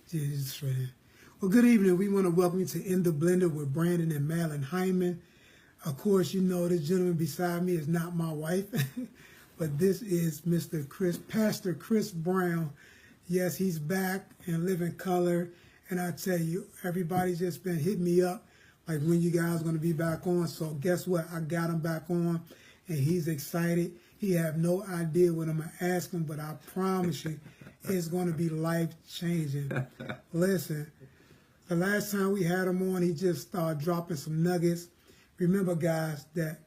Jesus, friend. Well, good evening. We want to welcome you to In the Blender with Brandon and Madeline Hyman. Of course, you know this gentleman beside me is not my wife, but this is Pastor Chris Brown. Yes, he's back and living color. And I tell you, everybody's just been hitting me up like when you guys going to be back on. So guess what? I got him back on, and he's excited. He have no idea what I'm going to ask him, but I promise you, it's going to be life-changing. Listen, the last time we had him on, he just started dropping some nuggets. Remember, guys, that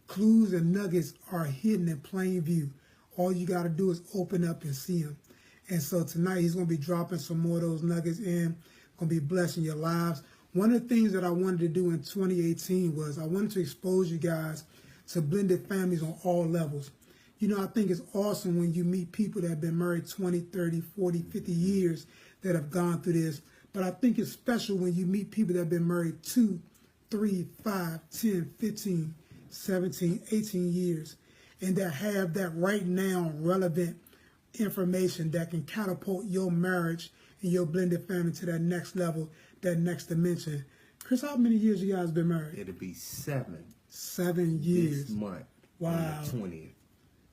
clues and nuggets are hidden in plain view. All you got to do is open up and see them. And so tonight, he's going to be dropping some more of those nuggets in, going to be blessing your lives. One of the things that I wanted to do in 2018 was I wanted to expose you guys to blended families on all levels. You know, I think it's awesome when you meet people that have been married 20, 30, 40, 50 years that have gone through this. But I think it's special when you meet people that have been married 2, 3, 5, 10, 15, 17, 18 years, and that have that right now relevant information that can catapult your marriage and your blended family to that next level, that next dimension. Chris, how many years you guys been married? It'll be 7. 7 years. This month. Wow. On the 20th.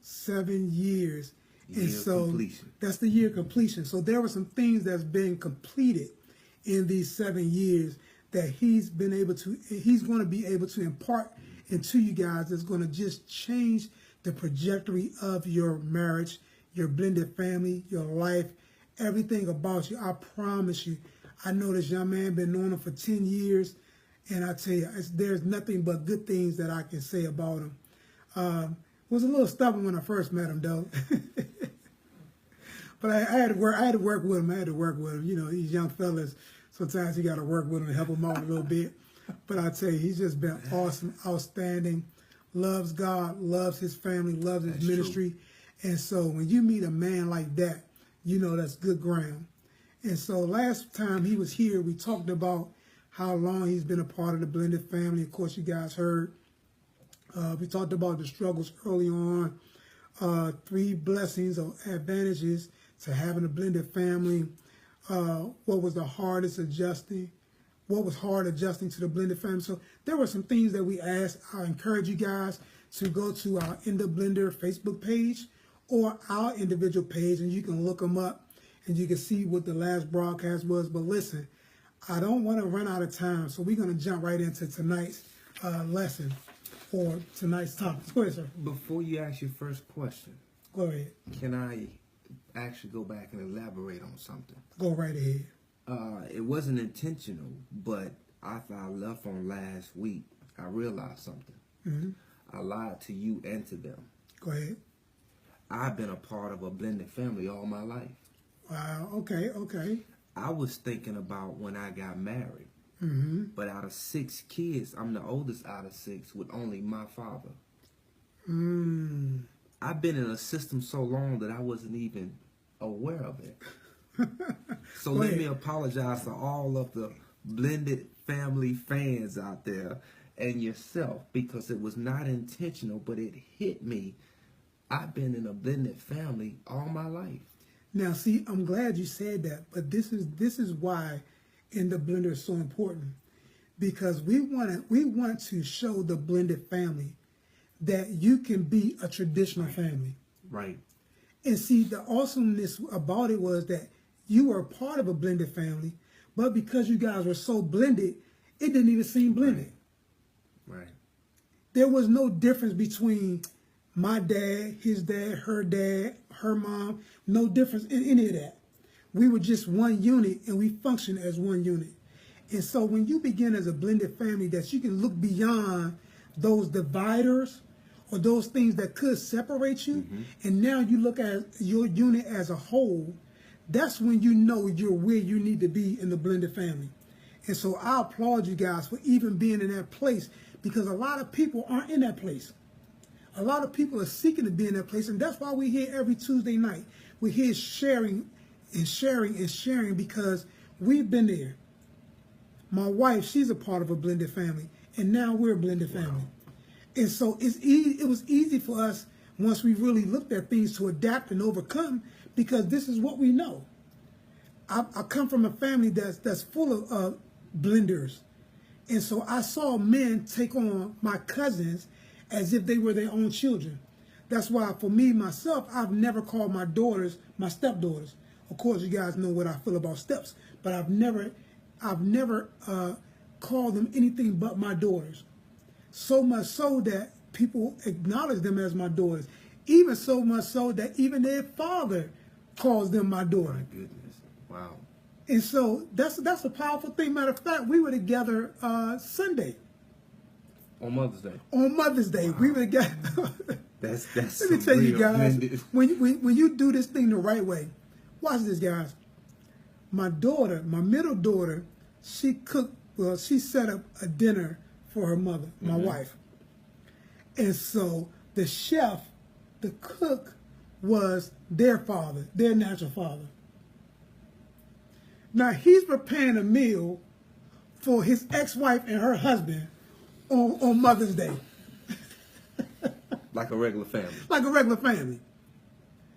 7 years. Year so completion. That's the year completion. So there were some things that's been completed in these 7 years that he's going to be able to impart into you guys that's going to just change the trajectory of your marriage, your blended family, your life, everything about you. I promise you. I know this young man, been knowing him for 10 years, and I tell you, there's nothing but good things that I can say about him. Was a little stubborn when I first met him, though. But I had to work with him. You know, these young fellas, sometimes you got to work with them and help them out a little bit. But I tell you, he's just been awesome, outstanding, loves God, loves his family, loves his ministry. True. And so when you meet a man like that, you know that's good ground. And so last time he was here, we talked about how long he's been a part of the blended family. Of course, you guys heard. We talked about the struggles early on, 3 blessings or advantages to having a blended family. What was the hardest adjusting? What was hard adjusting to the blended family? So there were some things that we asked. I encourage you guys to go to our In the Blender Facebook page or our individual page, and you can look them up and you can see what the last broadcast was. But listen, I don't want to run out of time, so we're going to jump right into tonight's lesson for tonight's topic. Go ahead, sir. Before you ask your first question, go ahead. Can I actually go back and elaborate on something? Go right ahead. It wasn't intentional, but after I left on last week, I realized something. Mm-hmm. I lied to you and to them. Go ahead. I've been a part of a blended family all my life. Wow, okay. I was thinking about when I got married. Mm-hmm. But out of 6 kids, I'm the oldest out of 6 with only my father. I've been in a system so long that I wasn't even aware of it. So let me apologize to all of the blended family fans out there and yourself, because it was not intentional, but it hit me. I've been in a blended family all my life. Now, see, I'm glad you said that, but this is why In the Blender is so important, because we want to show the blended family that you can be a traditional family. Right. And see, the awesomeness about it was that you were a part of a blended family, but because you guys were so blended, it didn't even seem blended. Right. There was no difference between my dad, his dad, her mom, no difference in any of that. We were just one unit, and we functioned as one unit. And so when you begin as a blended family, that you can look beyond those dividers or those things that could separate you, and now you look at your unit as a whole, that's when you know you're where you need to be in the blended family. And so I applaud you guys for even being in that place, because a lot of people aren't in that place. A lot of people are seeking to be in that place, and that's why we're here every Tuesday night. We're here sharing and sharing and sharing, because we've been there. My wife, she's a part of a blended family, and now we're a blended family. And so it was easy for us, once we really looked at things, to adapt and overcome, because this is what we know. I come from a family that's full of blenders. And so I saw men take on my cousins as if they were their own children. That's why for me, myself, I've never called my daughters my stepdaughters. Of course, you guys know what I feel about steps, but I've never called them anything but my daughters. So much so that people acknowledge them as my daughters. Even so much so that even their father calls them my daughter. My goodness. Wow. And so that's a powerful thing. Matter of fact, we were together Sunday. On Mother's Day. On Mother's Day, wow. We were together. That's Let me tell you guys, when you do this thing the right way, watch this, guys. My daughter, my middle daughter, she cooked. Well, she set up a dinner for her mother, my wife. And so the chef, the cook, was their father, their natural father. Now, he's preparing a meal for his ex-wife and her husband on Mother's Day. Like a regular family. Like a regular family.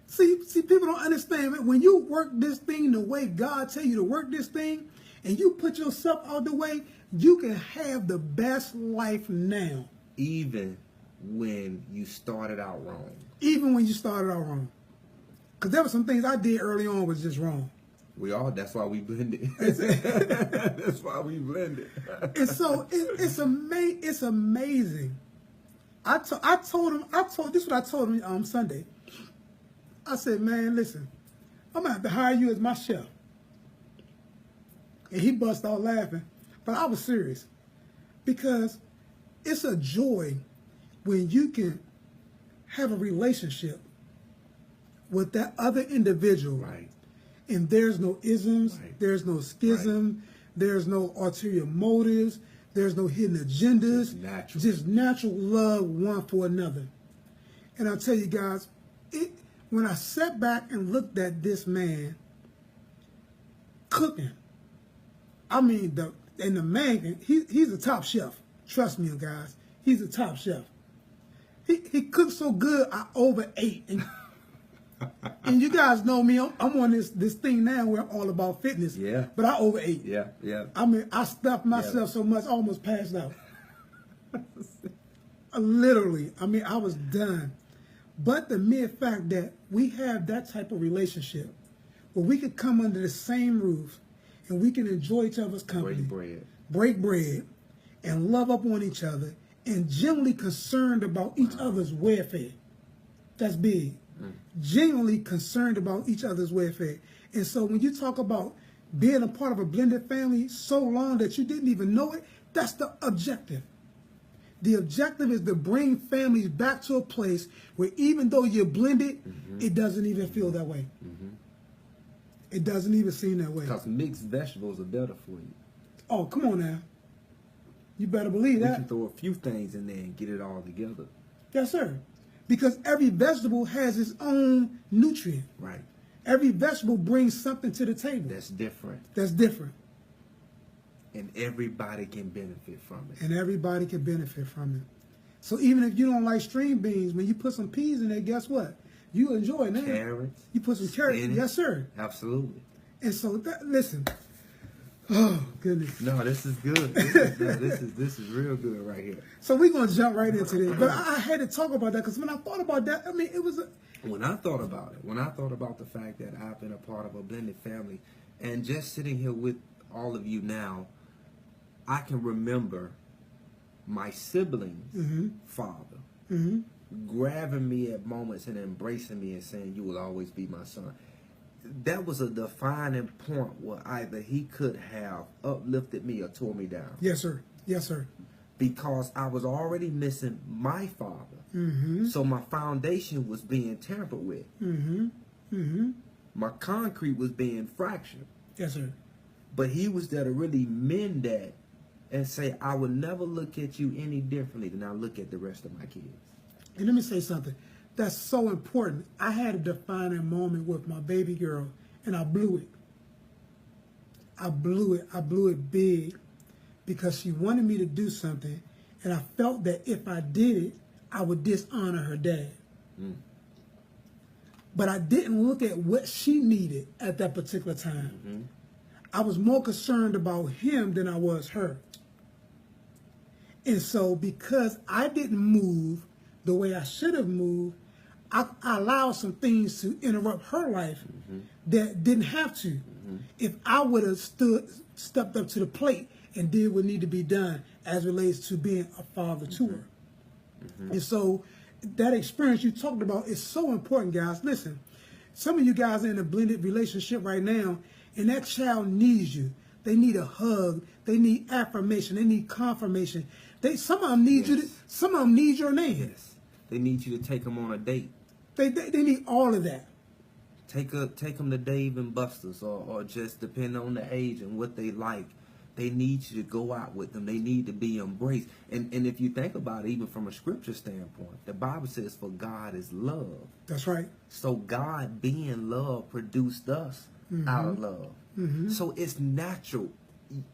See, people don't understand it. When you work this thing the way God tell you to work this thing, and you put yourself out the way, you can have the best life now. Even when you started out wrong. Even when you started out wrong. Because there were some things I did early on was just wrong. That's why we blended. That's why we blended. And so it's amazing. This is what I told him Sunday. I said, man, listen, I'm gonna have to hire you as my chef. And he bust out laughing, but I was serious because it's a joy when you can have a relationship with that other individual. Right. And there's no isms, right. There's no schism, right. There's no ulterior motives, there's no hidden agendas, just natural love one for another. And I'll tell you guys, when I sat back and looked at this man cooking, I mean, the man, he's a top chef. Trust me, guys, he's a top chef. He cooked so good, I overate. And you guys know me, I'm on this thing now where I'm all about fitness. Yeah. But I overate. Yeah. I mean, I stuffed myself so much, I almost passed out. Literally. I mean, I was done. But the mere fact that we have that type of relationship where we could come under the same roof and we can enjoy each other's company. Break bread. And love up on each other. And genuinely concerned about each other's welfare. That's big. Genuinely concerned about each other's welfare. And so when you talk about being a part of a blended family so long that you didn't even know it, that's the objective. The objective is to bring families back to a place where even though you're blended, it doesn't even feel that way. It doesn't even seem that way. Because mixed vegetables are better for you. Oh, come on now. You better believe that. We can throw a few things in there and get it all together. Yes, sir. Because every vegetable has its own nutrient. Right. Every vegetable brings something to the table. That's different. That's different. And everybody can benefit from it. And everybody can benefit from it. So even if you don't like string beans, when you put some peas in there, guess what? You enjoy it now. Carrots. You put some carrots. Yes, sir. Absolutely. And so, listen. Oh, goodness. No, this is good. This is real good right here. So we're going to jump right into this. But I had to talk about that because when I thought about that, I mean, it was when I thought about the fact that I've been a part of a blended family and just sitting here with all of you now, I can remember my siblings' father grabbing me at moments and embracing me and saying, "You will always be my son." That was a defining point where either he could have uplifted me or tore me down. Yes, sir. Yes, sir. Because I was already missing my father. So my foundation was being tampered with. My concrete was being fractured. Yes, sir. But he was there to really mend that and say, I will never look at you any differently than I look at the rest of my kids. And let me say something. That's so important. I had a defining moment with my baby girl, and I blew it. I blew it big because she wanted me to do something, and I felt that if I did it, I would dishonor her dad. but I didn't look at what she needed at that particular time. I was more concerned about him than I was her. And so because I didn't move the way I should have moved, I allowed some things to interrupt her life that didn't have to. If I would have stepped up to the plate and did what needed to be done as relates to being a father to her. And so that experience you talked about is so important, guys. Listen, some of you guys are in a blended relationship right now, and that child needs you. They need a hug. They need affirmation. They need confirmation. Some of them need you. Some of them need your name. Yes. They need you to take them on a date. They need all of that. Take them to Dave and Buster's, or just depending on the age and what they like. They need you to go out with them. They need to be embraced. And if you think about it, even from a scripture standpoint, the Bible says, for God is love. That's right. So God being love produced us out of love. So it's natural.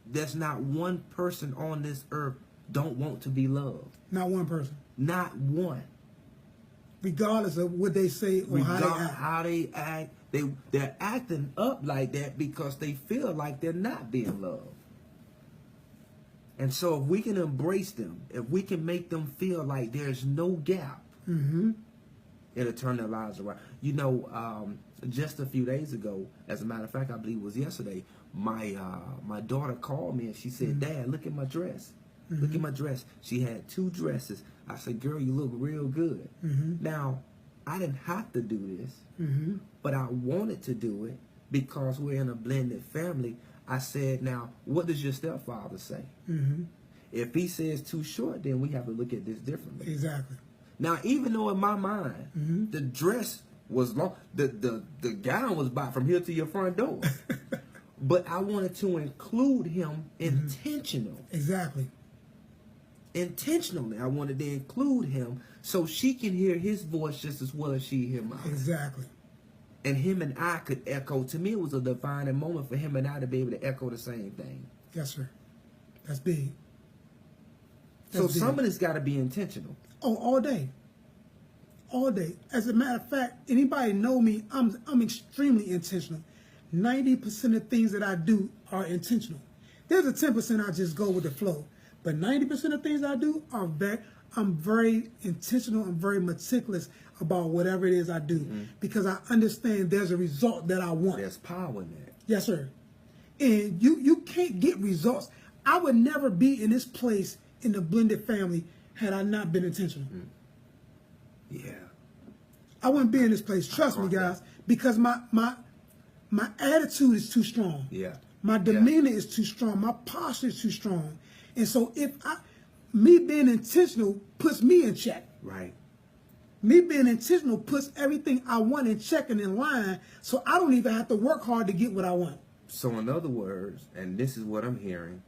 There's not one person on this earth don't want to be loved. Not one person. Not one. Regardless of what they say or how they act. They're acting up like that because they feel like they're not being loved. And so if we can embrace them, if we can make them feel like there's no gap, it'll turn their lives around. You know, just a few days ago, as a matter of fact, I believe it was yesterday, my daughter called me and she said, Dad, look at my dress. Look at my dress. She had 2 dresses. I said, girl, you look real good. Now, I didn't have to do this, but I wanted to do it because we're in a blended family. I said, now, what does your stepfather say? If he says too short, then we have to look at this differently. Exactly. Now, even though in my mind, the dress was long, the gown was about from here to your front door. But I wanted to include him intentional. Exactly. Intentionally, I wanted to include him so she can hear his voice just as well as she hear mine. Exactly. And him and I could echo. To me, it was a defining moment for him and I to be able to echo the same thing. Yes, sir. That's big. So some of this got to be intentional. Oh, all day. All day. As a matter of fact, anybody know me, I'm extremely intentional. 90% of things that I do are intentional. There's a 10% I just go with the flow. But 90% of things I do are I'm very intentional and very meticulous about whatever it is I do because I understand there's a result that I want. There's power in that. Yes, sir. And you can't get results. I would never be in this place in the blended family had I not been intentional. Yeah. I wouldn't be in this place. Trust me, guys, because my attitude is too strong. Yeah. My demeanor is too strong. My posture is too strong. And so me being intentional puts me in check. Right. Me being intentional puts everything I want in check and in line, so I don't even have to work hard to get what I want. So in other words, and this is what I'm hearing,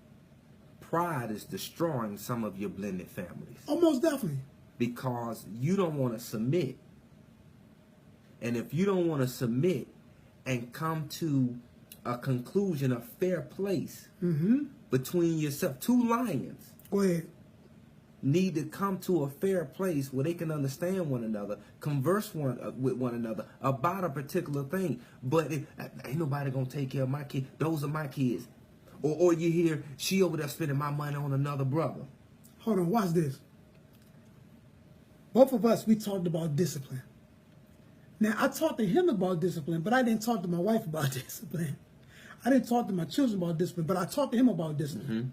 pride is destroying some of your blended families. Almost definitely. Because you don't want to submit. And if you don't want to submit and come to a conclusion, a fair place between yourself, 2 lions. Go ahead. Need to come to a fair place where they can understand one another, converse with one another about a particular thing. But ain't nobody gonna take care of my kids. Those are my kids. Or you hear, she over there spending my money on another brother. Hold on, watch this. Both of us, we talked about discipline. Now, I talked to him about discipline, but I didn't talk to my wife about discipline. I didn't talk to my children about discipline, but I talked to him about discipline.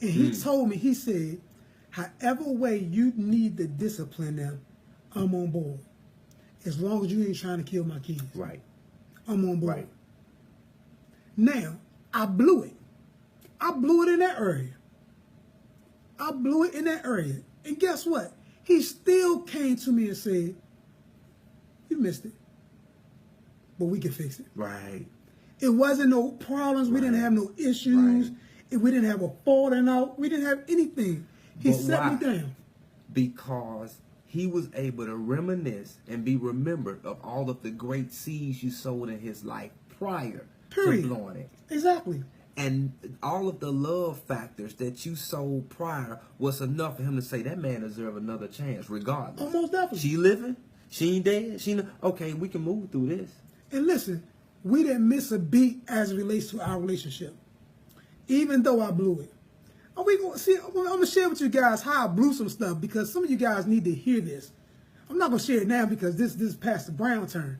And he told me, he said, however way you need to discipline them, I'm on board. As long as you ain't trying to kill my kids. Right. I'm on board. Right. Now, I blew it. I blew it in that area. I blew it in that area. And guess what? He still came to me and said, you missed it. But we can fix it. Right. It wasn't no problems. We didn't have no issues. We didn't have a falling out. We didn't have anything. He set me down. Because he was able to reminisce and be remembered of all of the great seeds you sowed in his life prior to blowing it. Exactly. And all of the love factors that you sowed prior was enough for him to say that man deserves another chance regardless. Almost definitely. She living, She ain't dead. Okay, we can move through this. And listen, we didn't miss a beat as it relates to our relationship, even though I blew it. I'm gonna share with you guys how I blew some stuff because some of you guys need to hear this. I'm not gonna share it now because this is Pastor Brown turn.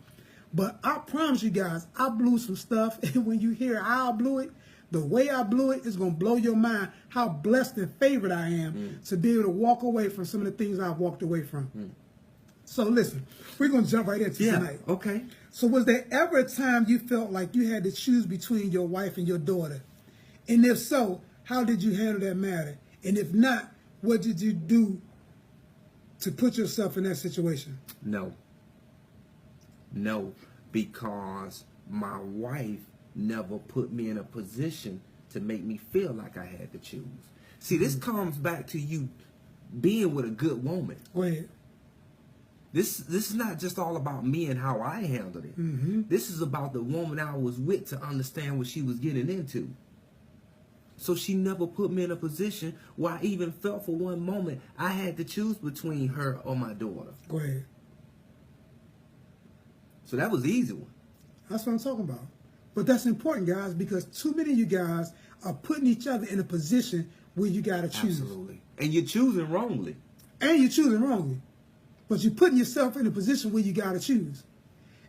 But I promise you guys, I blew some stuff, and when you hear how I blew it, the way I blew it is gonna blow your mind how blessed and favored I am to be able to walk away from some of the things I've walked away from. So listen, we're gonna jump right into tonight. Okay. So was there ever a time you felt like you had to choose between your wife and your daughter? And if so, how did you handle that matter? And if not, what did you do to put yourself in that situation? No, because my wife never put me in a position to make me feel like I had to choose. See, this comes back to you being with a good woman. Go ahead. This is not just all about me and how I handled it. This is about the woman I was with to understand what she was getting into. So she never put me in a position where I even felt for one moment I had to choose between her or my daughter. Go ahead. So that was the easy one. That's what I'm talking about. But that's important, guys, because too many of you guys are putting each other in a position where you got to choose. Absolutely. And you're choosing wrongly. And you're choosing wrongly. But you're putting yourself in a position where you got to choose.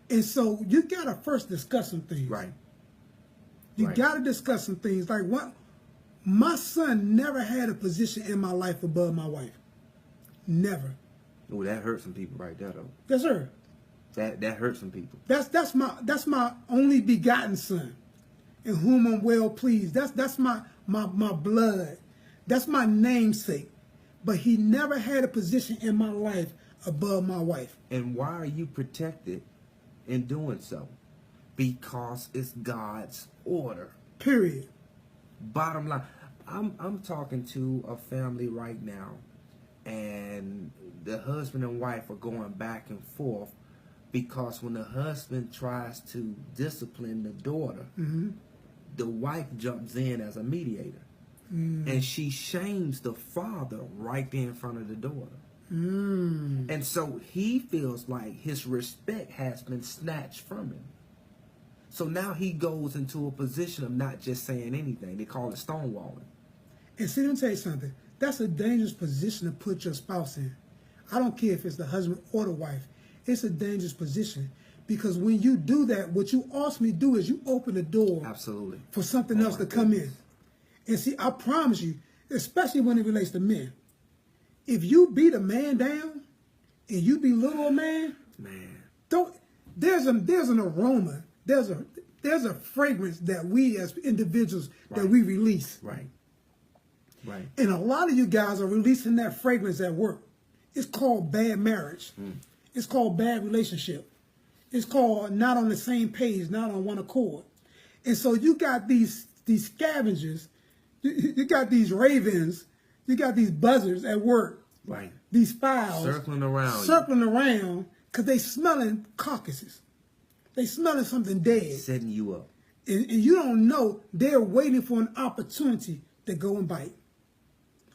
And so you got to first discuss some things. Right. You got to discuss some things. Like what? My son never had a position in my life above my wife. Never. Oh, that hurt some people right there, though. Yes, sir. That hurt some people. That's my only begotten son, in whom I'm well pleased. That's my blood. That's my namesake. But he never had a position in my life above my wife. And why are you protected in doing so? Because it's God's order. Period. Bottom line, I'm talking to a family right now, and the husband and wife are going back and forth because when the husband tries to discipline the daughter, the wife jumps in as a mediator. And she shames the father right there in front of the daughter. And so he feels like his respect has been snatched from him. So now he goes into a position of not just saying anything. They call it stonewalling. And see, let me tell you something. That's a dangerous position to put your spouse in. I don't care if it's the husband or the wife. It's a dangerous position. Because when you do that, what you ultimately do is you open the door Absolutely. For something else to come in. And see, I promise you, especially when it relates to men, if you beat a man down and you belittle a man, there's an aroma, there's a fragrance that we as individuals that we release. Right. And a lot of you guys are releasing that fragrance at work. It's called bad marriage. It's called bad relationship. It's called not on the same page, not on one accord. And so you got these scavengers. You got these ravens, you got these buzzers at work, right? These files circling around because they smelling carcasses, they smelling something dead, setting you up, and you don't know they're waiting for an opportunity to go and bite,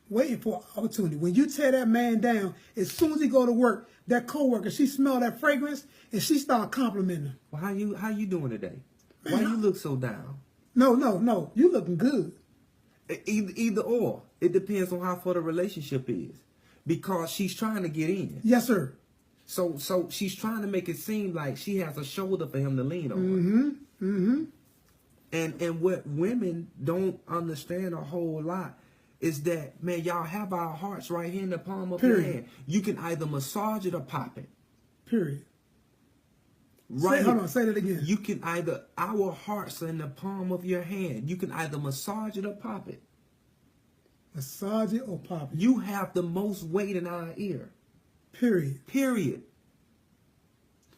waiting for an opportunity. When you tear that man down, as soon as he go to work, that coworker she smell that fragrance and she start complimenting him. Well, how you doing today? Man, why you look so down? No, you looking good. Either or. It depends on how far the relationship is. Because she's trying to get in. Yes, sir. So she's trying to make it seem like she has a shoulder for him to lean on. And what women don't understand a whole lot is that, man, y'all have our hearts right here in the palm of your hand. You can either massage it or pop it. Period. Right. Hold on, say that again. You can either, our hearts are in the palm of your hand. You can either massage it or pop it. Massage it or pop it. You have the most weight in our ear. Period.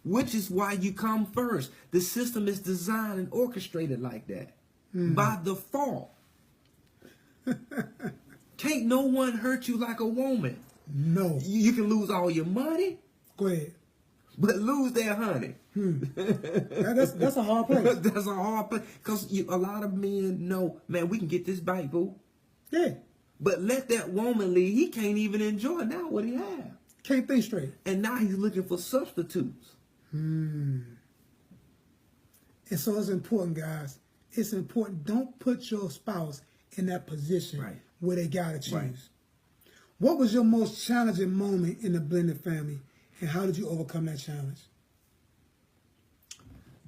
Which is why you come first. The system is designed and orchestrated like that. By default. Can't no one hurt you like a woman. No. You can lose all your money. Go ahead. But lose their honey. That's a hard place. That's a hard place. Because a lot of men know, man, we can get this bite, boo. Yeah. But let that woman leave. He can't even enjoy now what he has. Can't think straight. And now he's looking for substitutes. And so it's important, guys. It's important. Don't put your spouse in that position where they got to choose. Right. What was your most challenging moment in the blended family, and how did you overcome that challenge?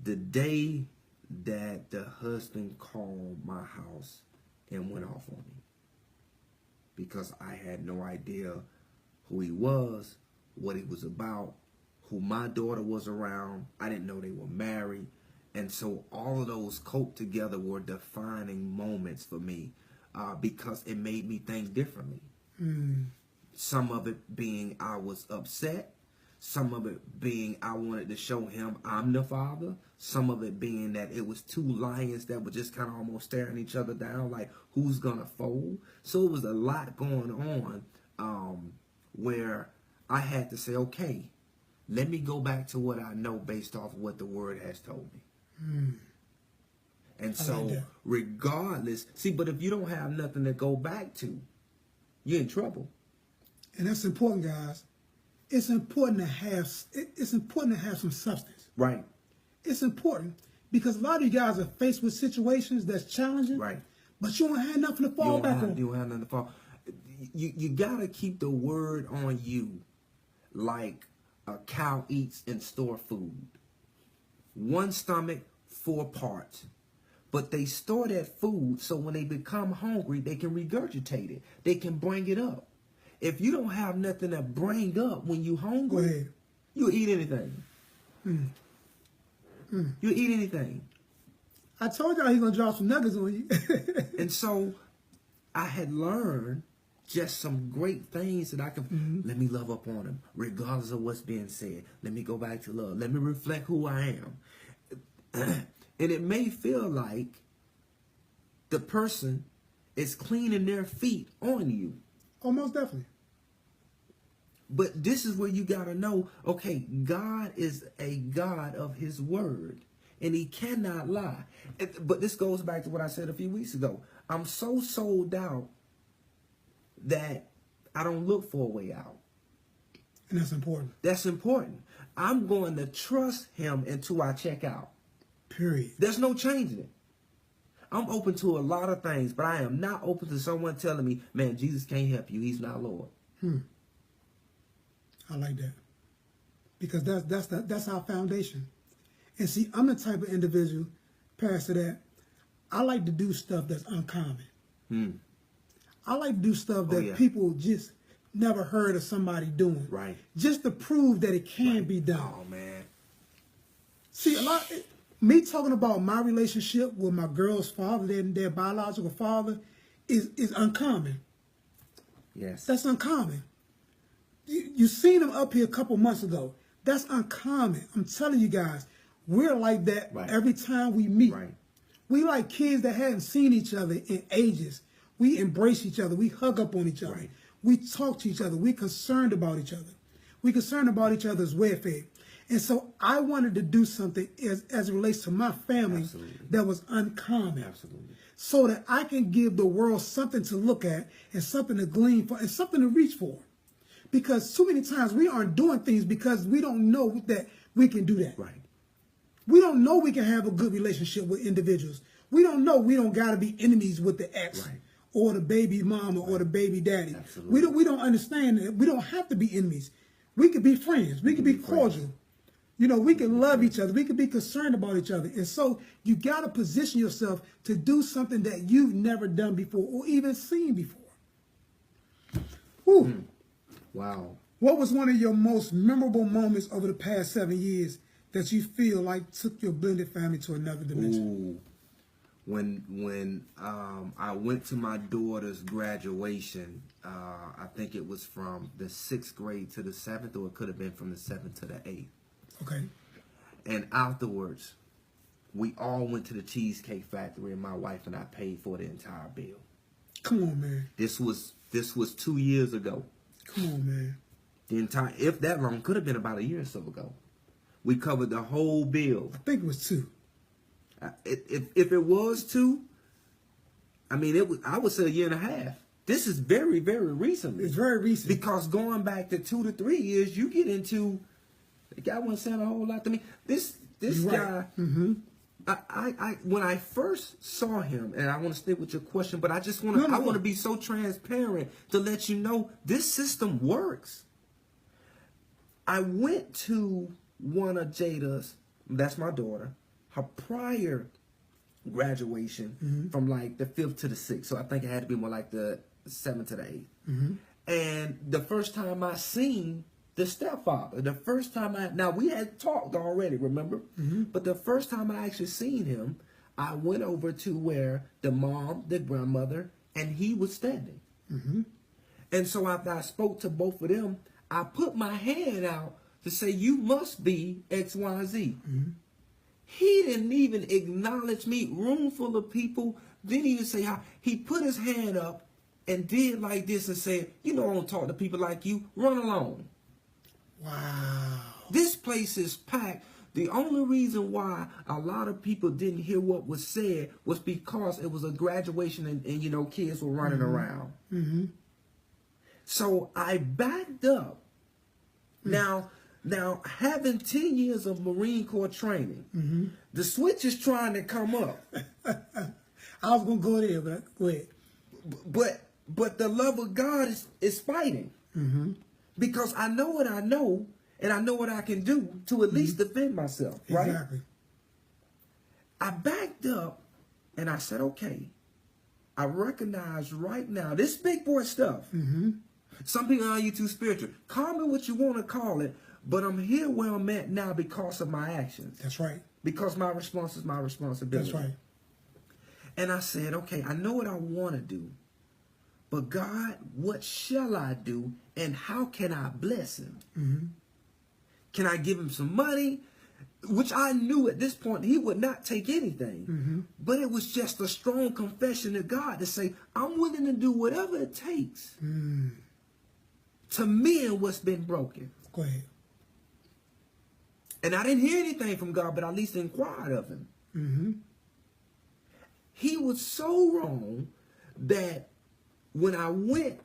The day that the husband called my house and went off on me, because I had no idea who he was, what he was about, who my daughter was around. I didn't know they were married. And so all of those coped together were defining moments for me because it made me think differently. Some of it being I was upset. Some of it being I wanted to show him I'm the father. Some of it being that it was two lions that were just kind of almost staring each other down, like who's going to fold. So it was a lot going on where I had to say, okay, let me go back to what I know based off of what the word has told me. And so regardless, see, but if you don't have nothing to go back to, you're in trouble. And that's important, guys. It's important to have some substance. Right. It's important because a lot of you guys are faced with situations that's challenging. Right. But you don't have nothing to fall back on. You don't have nothing to fall. You gotta keep the word on you like a cow eats and store food. One stomach, 4 parts. But they store that food so when they become hungry, they can regurgitate it. They can bring it up. If you don't have nothing to bring up when you're hungry, you'll eat anything. You'll eat anything. I told y'all he's going to drop some nuggets on you. And so I had learned just some great things that I can, let me love up on him, regardless of what's being said. Let me go back to love. Let me reflect who I am. And it may feel like the person is cleaning their feet on you. Oh, most definitely. But this is where you got to know, okay, God is a God of his word. And he cannot lie. But this goes back to what I said a few weeks ago. I'm so sold out that I don't look for a way out. And that's important. That's important. I'm going to trust him until I check out. Period. There's no changing it. I'm open to a lot of things, but I am not open to someone telling me, man, Jesus can't help you. He's not Lord. I like that. Because that's our foundation. And see, I'm the type of individual, Pastor, that I like to do stuff that's uncommon. I like to do stuff that people just never heard of somebody doing. Right. Just to prove that it can be done. Oh, man. See, me talking about my relationship with my girl's father, their biological father, is uncommon. Yes. That's uncommon. You seen him up here a couple months ago. That's uncommon. I'm telling you guys, we're like that every time we meet. Right. We like kids that haven't seen each other in ages. We embrace each other. We hug up on each other. Right. We talk to each other. We're concerned about each other. We're concerned about each other's welfare. And so I wanted to do something as it relates to my family that was uncommon. Absolutely. So that I can give the world something to look at and something to glean for and something to reach for. Because too many times we aren't doing things because we don't know that we can do that. Right. We don't know we can have a good relationship with individuals. We don't know we don't got to be enemies with the ex or the baby mama or the baby daddy. Absolutely. We don't understand that. We don't have to be enemies. We could be friends. We could be cordial. You know, we can love each other. We can be concerned about each other. And so you got to position yourself to do something that you've never done before or even seen before. Whew. Wow. What was one of your most memorable moments over the past 7 years that you feel like took your blended family to another dimension? When I went to my daughter's graduation, I think it was from the 6th grade to the 7th, or it could have been from the 7th to the 8th. Okay. And afterwards, we all went to the Cheesecake Factory, and my wife and I paid for the entire bill. Come on, man. This was 2 years ago. Come on, man. The entire, if that long, could have been about a year or so ago. We covered the whole bill. I think it was 2. If it was 2, I mean, I would say a year and a half. This is very, very recently. It's very recent. Because going back to 2 to 3 years, you get into, the guy wasn't saying a whole lot to me. This guy, I when I first saw him, and I want to stick with your question, but I just want to, I want to be so transparent to let you know this system works. I went to one of Jada's, that's my daughter, her prior graduation from like the 5th to the 6th. So I think it had to be more like the 7th to the 8th. And the first time I seen the stepfather, the first time now we had talked already, remember? But the first time I actually seen him, I went over to where the mom, the grandmother, and he was standing. And so after I spoke to both of them, I put my hand out to say, you must be X, Y, Z. He didn't even acknowledge me. Room full of people. Didn't even say how. He put his hand up and did like this and said, you know, I don't talk to people like you. Run along. Wow. This place is packed. The only reason why a lot of people didn't hear what was said was because it was a graduation and you know, kids were running around. So I backed up. Now, having 10 years of Marine Corps training, the switch is trying to come up. I was going to go there, but go ahead. But the love of God is fighting. Because I know what I know, and I know what I can do to at least defend myself, right? Exactly. I backed up, and I said, okay, I recognize right now, this big boy stuff. Some people are you too spiritual. Call me what you want to call it, but I'm here where I'm at now because of my actions. That's right. Because my response is my responsibility. That's right. And I said, okay, I know what I want to do, but God, what shall I do, and how can I bless him? Can I give him some money? Which I knew at this point he would not take anything. But it was just a strong confession to God to say, I'm willing to do whatever it takes to mend what's been broken. Go ahead. And I didn't hear anything from God, but I at least inquired of him. He was so wrong that when I went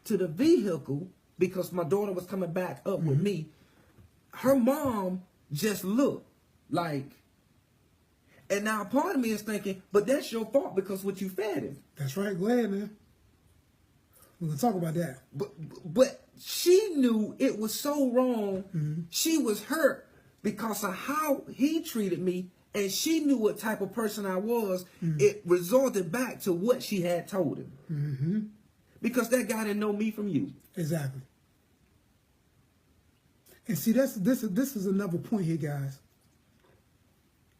to the vehicle, because my daughter was coming back up with me, her mom just looked like, and now part of me is thinking, but that's your fault because what you fed him. That's right. Go ahead, man. We're going to talk about that. But she knew it was so wrong. She was hurt because of how he treated me, and she knew what type of person I was. It resulted back to what she had told him. Because that guy didn't know me from you. Exactly. And see, this is another point here, guys.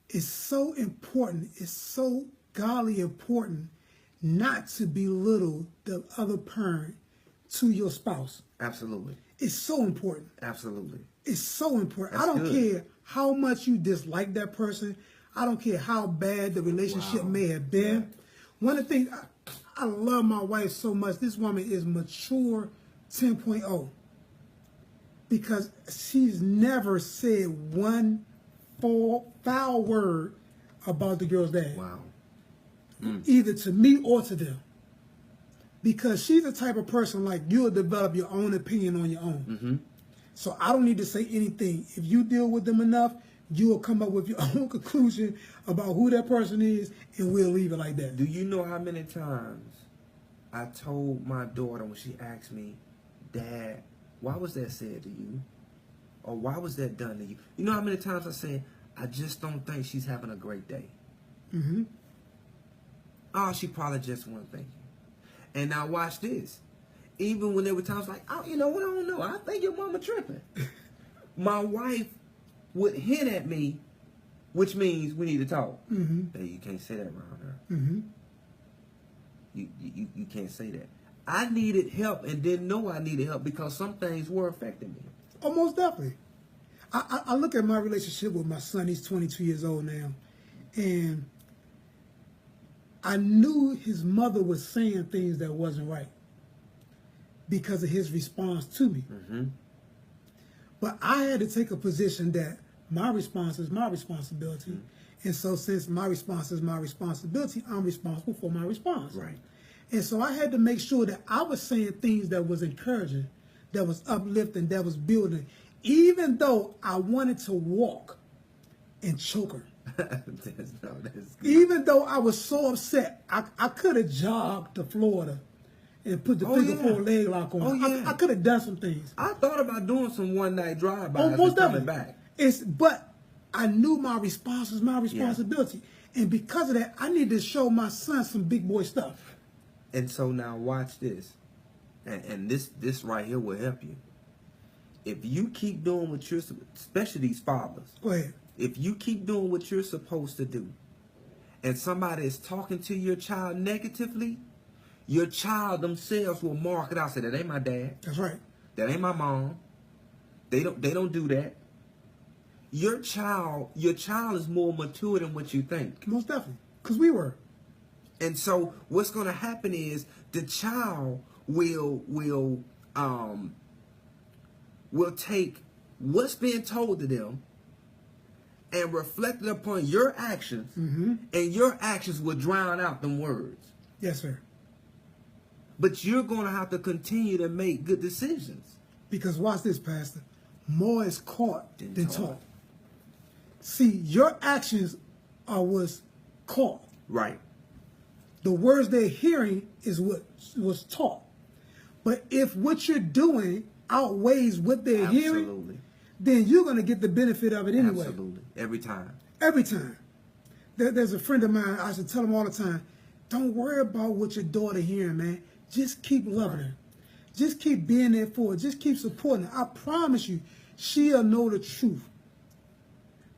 It's so important. It's so godly important not to belittle the other parent to your spouse. Absolutely. It's so important. Absolutely. It's so important. That's I don't good. care how much you dislike that person. I don't care how bad the relationship may have been. One of the things, I love my wife so much. This woman is mature 10.0. Because she's never said one foul word about the girl's dad. Wow. Either to me or to them. Because she's the type of person like you'll develop your own opinion on your own. So I don't need to say anything. If you deal with them enough, you'll come up with your own conclusion about who that person is, and we'll leave it like that. Do you know how many times I told my daughter when she asked me, Dad, why was that said to you? Or why was that done to you? You know how many times I said, I just don't think she's having a great day. Oh, she probably just wasn't thinking. And now watch this. Even when there were times like, oh, you know what, I don't know. I think your mama tripping. My wife would hint at me, which means we need to talk. Hey, you can't say that around her. You can't say that. I needed help and didn't know I needed help because some things were affecting me. Oh, most definitely. I look at my relationship with my son. He's 22 years old now. And I knew his mother was saying things that wasn't right because of his response to me. But I had to take a position that my response is my responsibility. And so since my response is my responsibility, I'm responsible for my response. Right. And so I had to make sure that I was saying things that was encouraging, that was uplifting, that was building, even though I wanted to walk and choke her. Even though I was so upset, I could have jogged to Florida and put the figure four leg lock on. I could have done some things. I thought about doing some one night drive-bys and coming back. But I knew my response was my responsibility. And because of that, I needed to show my son some big boy stuff. And so now watch this. And this right here will help you. If you keep doing what you're, especially these fathers. Go ahead. If you keep doing what you're supposed to do, and somebody is talking to your child negatively, your child themselves will mark it out. Say, that ain't my dad. That's right. That ain't my mom. They don't do that. Your child is more mature than what you think. Most definitely. Because we were. And so what's going to happen is the child will take what's being told to them and reflect it upon your actions, and your actions will drown out them words. Yes, sir. But you're going to have to continue to make good decisions. Because watch this, Pastor. More is caught than taught. See, your actions are what's caught. Right. The words they're hearing is what was taught. But if what you're doing outweighs what they're hearing, then you're going to get the benefit of it anyway. Absolutely. Every time. Every time. There's a friend of mine, I should tell him all the time, don't worry about what your daughter hearing, man. Just keep loving her. Just keep being there for her. Just keep supporting her. I promise you, she'll know the truth.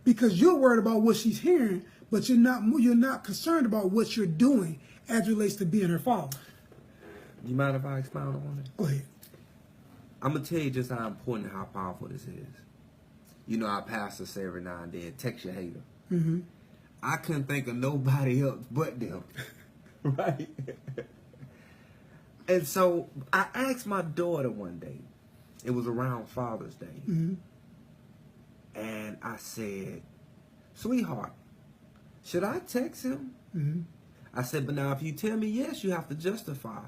Because you're worried about what she's hearing, but you're not concerned about what you're doing as it relates to being her father. You mind if I expound on it? Go ahead. I'm going to tell you just how important and how powerful this is. You know, our pastors say every now and then, text your hater. I couldn't think of nobody else but them. Right? And so I asked my daughter one day, it was around Father's Day, and I said, sweetheart, should I text him? I said, but now if you tell me yes, you have to justify.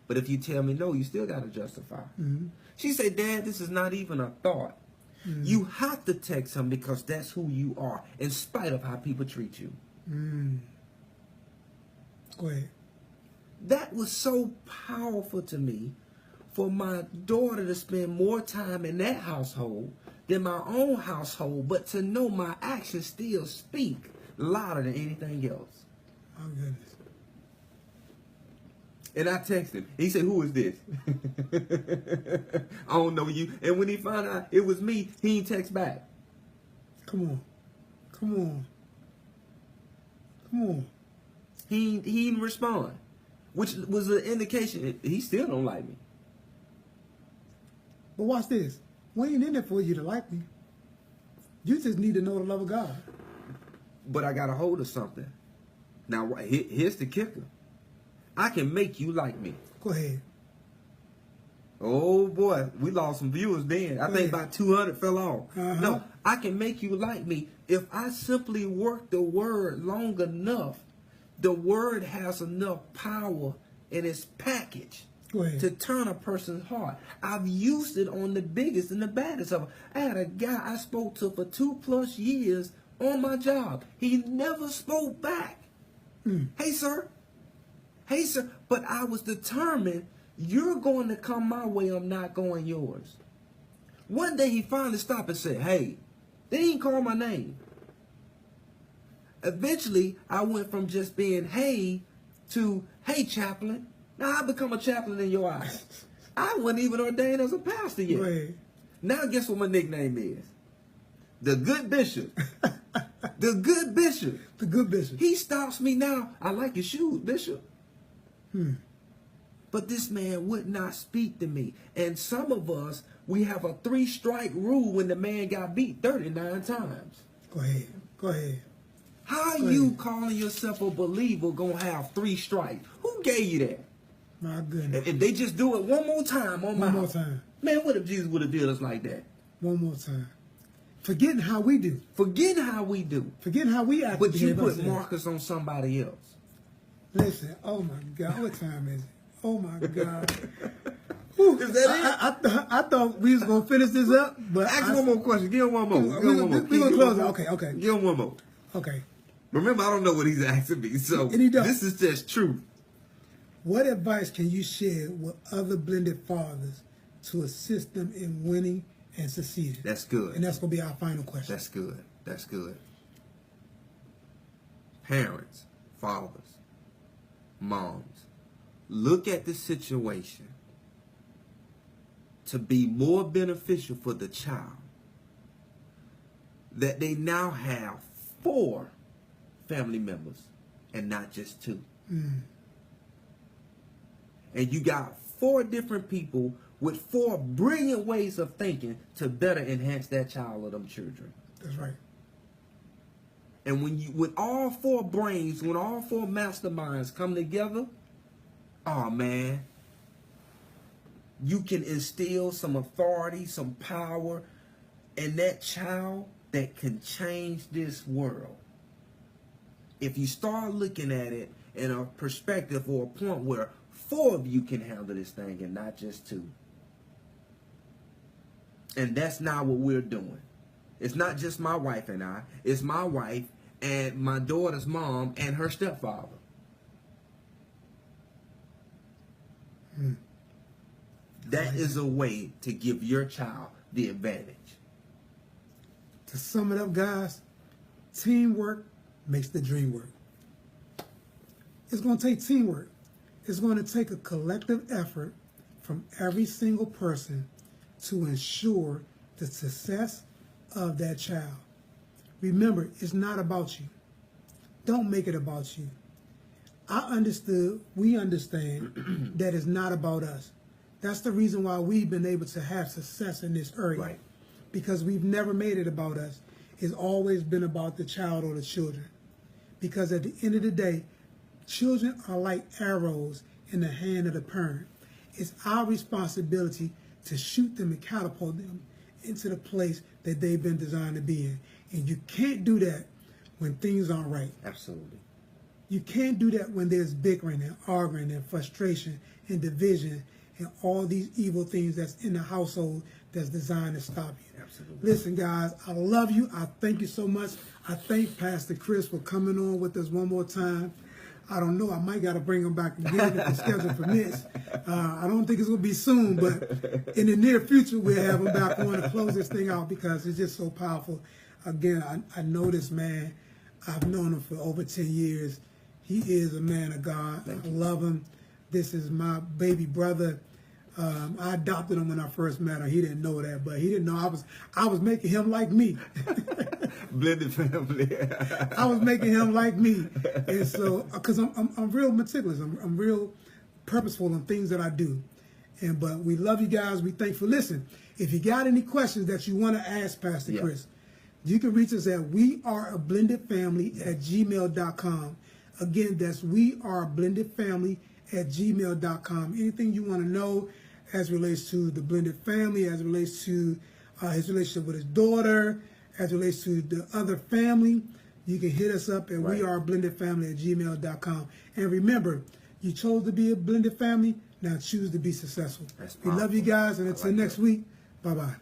But if you tell me no, you still got to justify. She said, Dad, this is not even a thought. You have to text him because that's who you are, in spite of how people treat you. Go ahead. That was so powerful to me, for my daughter to spend more time in that household than my own household, but to know my actions still speak louder than anything else. My goodness. And I texted him. He said, who is this? I don't know you. And when he found out it was me, he didn't text back. Come on. Come on. Come on. He didn't respond, which was an indication that he still don't like me. But watch this. We ain't in there for you to like me. You just need to know the love of God. But I got a hold of something. Now, here's the kicker. I can make you like me. Go ahead. Oh, boy. We lost some viewers then. I think about 200 fell off. No, I can make you like me if I simply work the word long enough. The word has enough power in its package to turn a person's heart. I've used it on the biggest and the baddest of them. I had a guy I spoke to for 2+ years on my job. He never spoke back. Hey, sir. Hey, sir. But I was determined, you're going to come my way, I'm not going yours. One day he finally stopped and said, hey. They didn't call my name. Eventually, I went from just being hey to, hey, chaplain. Now I become a chaplain in your eyes. I wasn't even ordained as a pastor yet. Right. Now guess what my nickname is? The Good Bishop. The Good Bishop. The Good Bishop. He stops me now. I like your shoes, Bishop. But this man would not speak to me. And some of us, we have a 3-strike rule when the man got beat 39 times. Go ahead. Go ahead. How are you calling yourself a believer gonna have 3 strikes? Who gave you that? My goodness. If they just do it one more time on One more time. Man, what if Jesus would have did us like that? One more time. Forgetting how we do. Forgetting how we do. Forgetting how we act. But you put markers on somebody else. Listen, oh my God, what time is it? Oh my God. Whew. Is that it? I thought we was going to finish this up, but Ask one more question. Give him one more. We're going to close it. Okay. Give him one more. Okay. Remember, I don't know what he's asking me, so And he don't. this is just truth. What advice can you share with other blended fathers to assist them in winning and succeeding? That's good. And that's going to be our final question. That's good. That's good. Parents, fathers, moms, look at the situation to be more beneficial for the child that they now have 4 family members and not just 2. And you got 4 different people with 4 brilliant ways of thinking to better enhance that child or them children. That's right. And when all 4 brains, when all 4 masterminds come together, oh man, you can instill some authority, some power in that child that can change this world. If you start looking at it in a perspective or a point where 4 of you can handle this thing and not just 2. And that's not what we're doing. It's not just my wife and I. It's my wife and my daughter's mom and her stepfather. That is a way to give your child the advantage. To sum it up, guys, teamwork makes the dream work. It's going to take teamwork. It's going to take a collective effort from every single person to ensure the success of that child. Remember, it's not about you. Don't make it about you. We understand that it's not about us. That's the reason why we've been able to have success in this area. Right. Because we've never made it about us. It's always been about the child or the children. Because at the end of the day, children are like arrows in the hand of the parent. It's our responsibility to shoot them and catapult them into the place that they've been designed to be in. And you can't do that when things aren't right. Absolutely. You can't do that when there's bickering and arguing and frustration and division and all these evil things that's in the household that's designed to stop you. Absolutely. Listen, guys, I love you. I thank you so much. I thank Pastor Chris for coming on with us one more time. I don't know. I might got to bring him back again if the schedule permits. I don't think it's going to be soon, but in the near future, we'll have him back on to close this thing out because it's just so powerful. Again, I know this man. I've known him for over 10 years. He is a man of God. I love him. This is my baby brother. I adopted him when I first met him. He didn't know that, but he didn't know I was making him like me. Blended family. I was making him like me, and so because I'm real meticulous. I'm real purposeful in things that I do, but we love you guys. We thankful. Listen, if you got any questions that you want to ask Pastor Chris, you can reach us at weareablendedfamily@gmail.com. Again, that's weareablendedfamily@gmail.com. Anything you want to know as relates to the blended family, as relates to his relationship with his daughter, as relates to the other family, you can hit us up at weareablendedfamily@gmail.com. And remember, you chose to be a blended family, now choose to be successful. We love you guys, and until next week, bye-bye.